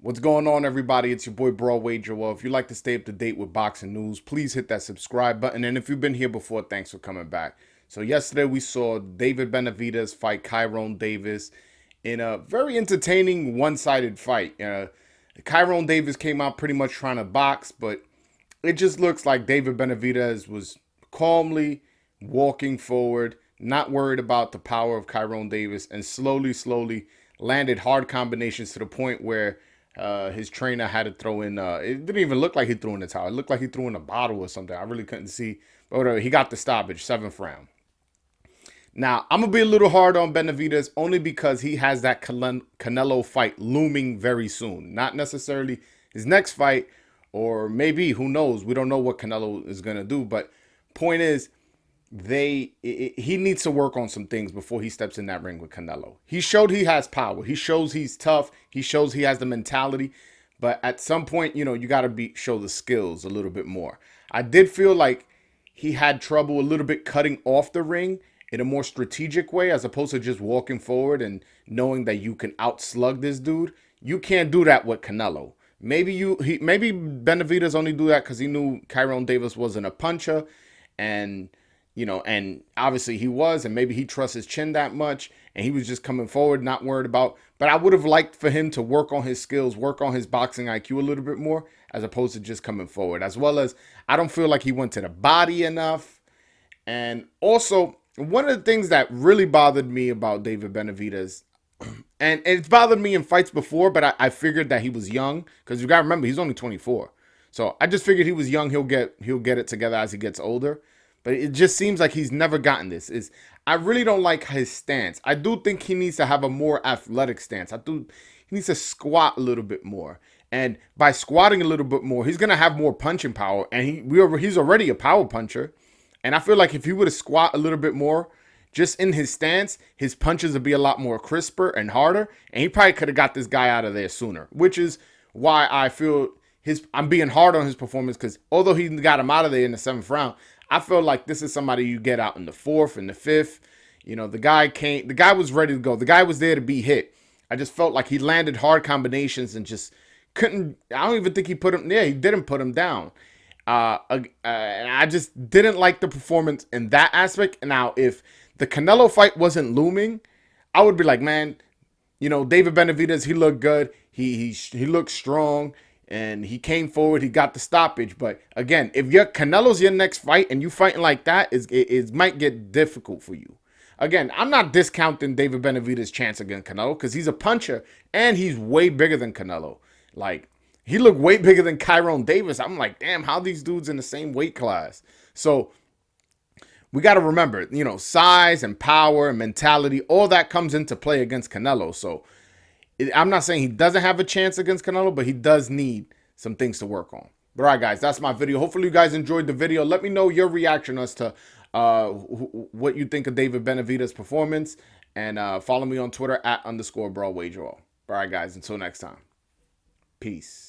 What's going on, everybody? It's your boy Broadway Joel. If you'd like to stay up to date with boxing news, please hit that subscribe button. And if you've been here before, thanks for coming back. So yesterday we saw David Benavidez fight Kyrone Davis in a very entertaining one-sided fight. Kyrone Davis came out pretty much trying to box, but it just looks like David Benavidez was calmly walking forward, not worried about the power of Kyrone Davis, and slowly landed hard combinations to the point where his trainer had to throw in. It didn't even look like he threw in the towel. It looked like he threw in a bottle or something. I really couldn't see. But whatever, he got the stoppage, 7th round. Now, I'm going to be a little hard on Benavidez only because he has that Canelo fight looming very soon. Not necessarily his next fight, or maybe, who knows? We don't know what Canelo is going to do. But point is, he needs to work on some things before he steps in that ring with Canelo. He showed he has power. He shows he's tough. He shows he has the mentality. But at some point, you got to show the skills a little bit more. I did feel like he had trouble a little bit cutting off the ring in a more strategic way, as opposed to just walking forward and knowing that you can outslug this dude. You can't do that with Canelo. Maybe Benavidez only do that because he knew Kyrone Davis wasn't a puncher, and and obviously he was, and maybe he trusts his chin that much, and he was just coming forward, not worried about. But I would have liked for him to work on his skills, work on his boxing IQ a little bit more, as opposed to just coming forward. As well as, I don't feel like he went to the body enough. And also, one of the things that really bothered me about David Benavidez, and it's bothered me in fights before, but I figured that he was young, because you got to remember, he's only 24. So I just figured he was young. He'll get it together as he gets older. But it just seems like he's never gotten this. I really don't like his stance. I do think he needs to have a more athletic stance. He needs to squat a little bit more. And by squatting a little bit more, he's going to have more punching power. And he's already a power puncher. And I feel like if he would have squat a little bit more, just in his stance, his punches would be a lot more crisper and harder. And he probably could have got this guy out of there sooner. Which is why I feel I'm being hard on his performance. Because although he got him out of there in the 7th round, I feel like this is somebody you get out in the 4th and the 5th. The guy was ready to go. The guy was there to be hit. I just felt like he landed hard combinations and just couldn't. I don't even think he put him. Yeah, he didn't put him down. And I just didn't like the performance in that aspect. Now, if the Canelo fight wasn't looming, I would be like, man, David Benavidez, he looked good. He looked strong. And he came forward, he got the stoppage. But again, if Canelo's your next fight and you fighting like that, it might get difficult for you. Again, I'm not discounting David Benavidez's chance against Canelo because he's a puncher and he's way bigger than Canelo. Like, he looked way bigger than Kyrone Davis. I'm like, damn, how these dudes in the same weight class? So we got to remember, size and power and mentality, all that comes into play against Canelo. So I'm not saying he doesn't have a chance against Canelo, but he does need some things to work on. But all right, guys, that's my video. Hopefully you guys enjoyed the video. Let me know your reaction as to what you think of David Benavidez's performance. And follow me on Twitter at _BroadwayJoel. All right, guys, until next time. Peace.